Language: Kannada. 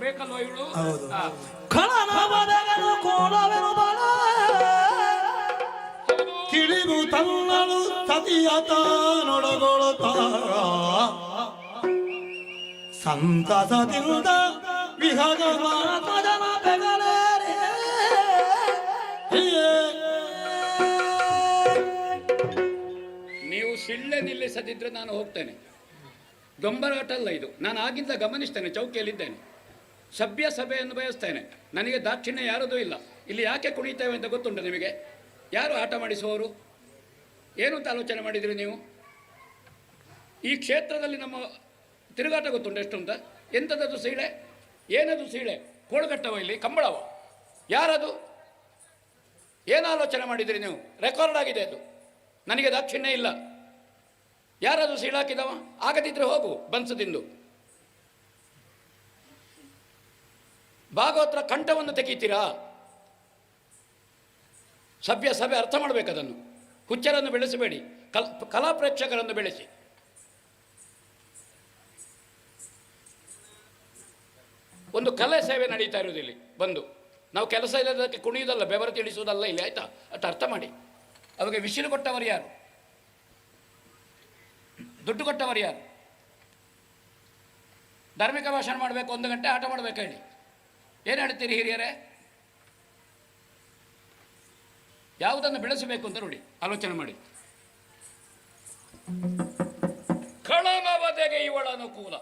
ಬೇಕಲ್ವ ಇವಳು? ಹೌದು. ಖಳನವದಗನು ಕೋಲವೆನು ಬಲ ತಿಳಿದು ತನ್ನಳು ಸತಿಯತ ನೊಡಗೊಳುತ್ತ ಸಂತಸದಿಂದ ವಿಹಗ ಮಾತಜನ ಬೆಗಲೇರೆ. ನೀವು ಸಿಳ್ಳೆ ನಿಲ್ಲಿಸದಿದ್ರೆ ನಾನು ಹೋಗ್ತೇನೆ. ದೊಂಬರಾಟ ಅಲ್ಲ ಇದು. ನಾನು ಆಗಿಂದ ಗಮನಿಸ್ತೇನೆ, ಚೌಕಿಯಲ್ಲಿದ್ದೇನೆ. ಸಭ್ಯ ಸಭೆಯನ್ನು ಬಯಸ್ತೇನೆ. ನನಗೆ ದಾಕ್ಷಿಣ್ಯ ಯಾರದೂ ಇಲ್ಲ. ಇಲ್ಲಿ ಯಾಕೆ ಕುಣಿತೇವೆ ಅಂತ ಗೊತ್ತುಂಟು ನಿಮಗೆ? ಯಾರು ಆಟ ಮಾಡಿಸುವವರು? ಏನು ಅಂತ ಆಲೋಚನೆ ಮಾಡಿದ್ರಿ ನೀವು? ಈ ಕ್ಷೇತ್ರದಲ್ಲಿ ನಮ್ಮ ತಿರುಗಾಟ ಗೊತ್ತುಂಟು ಎಷ್ಟು ಅಂತ? ಎಂಥದ್ದು ಸೀಳೆ? ಏನದು ಸೀಳೆ? ಕೋಳುಗಟ್ಟವ ಇಲ್ಲಿ ಕಂಬಳವ? ಯಾರದು? ಏನು ಆಲೋಚನೆ ಮಾಡಿದಿರಿ ನೀವು? ರೆಕಾರ್ಡ್ ಆಗಿದೆ ಅದು. ನನಗೆ ದಾಕ್ಷಿಣ್ಯ ಇಲ್ಲ. ಯಾರದು ಸೀಳಾಕಿದವ? ಆಗದಿದ್ರೆ ಹೋಗು ಬನ್ಸದಿಂದು. ಭಾಗವತರ ಕಂಠವನ್ನು ತೆಗೀತೀರಾ? ಸಭ್ಯ ಸಭೆ ಅರ್ಥ ಮಾಡಬೇಕದನ್ನು. ಹುಚ್ಚರನ್ನು ಬೆಳೆಸಬೇಡಿ, ಕಲಾ ಪ್ರೇಕ್ಷಕರನ್ನು ಬೆಳೆಸಿ. ಒಂದು ಕಲೆ ಸೇವೆ ನಡೀತಾ ಇರುವುದಿಲ್ಲಿ ಬಂದು. ನಾವು ಕೆಲಸ ಇಲ್ಲದಕ್ಕೆ ಕುಣಿಯುವುದಲ್ಲ, ಬೆವರು ತಿಳಿಸುವುದಲ್ಲ ಇಲ್ಲಿ, ಆಯಿತಾ? ಅಷ್ಟು ಅರ್ಥ ಮಾಡಿ. ಅವಾಗ ವಿಸಿಲು ಕೊಟ್ಟವರು ಯಾರು? ದುಡ್ಡು ಕೊಟ್ಟವರು ಯಾರು? ಧಾರ್ಮಿಕ ಭಾಷಣ ಮಾಡಬೇಕು, 1 ಗಂಟೆ ಆಟ ಮಾಡಬೇಕು ಹೇಳಿ. ಏನು ಹೇಳ್ತೀರಿ ಹಿರಿಯರೇ? ಯಾವುದನ್ನು ಬೆಳೆಸಬೇಕು ಅಂತ ನೋಡಿ, ಆಲೋಚನೆ ಮಾಡಿ. ಖಳನವದೆಗೆ ಇವಳ ಅನುಕೂಲ.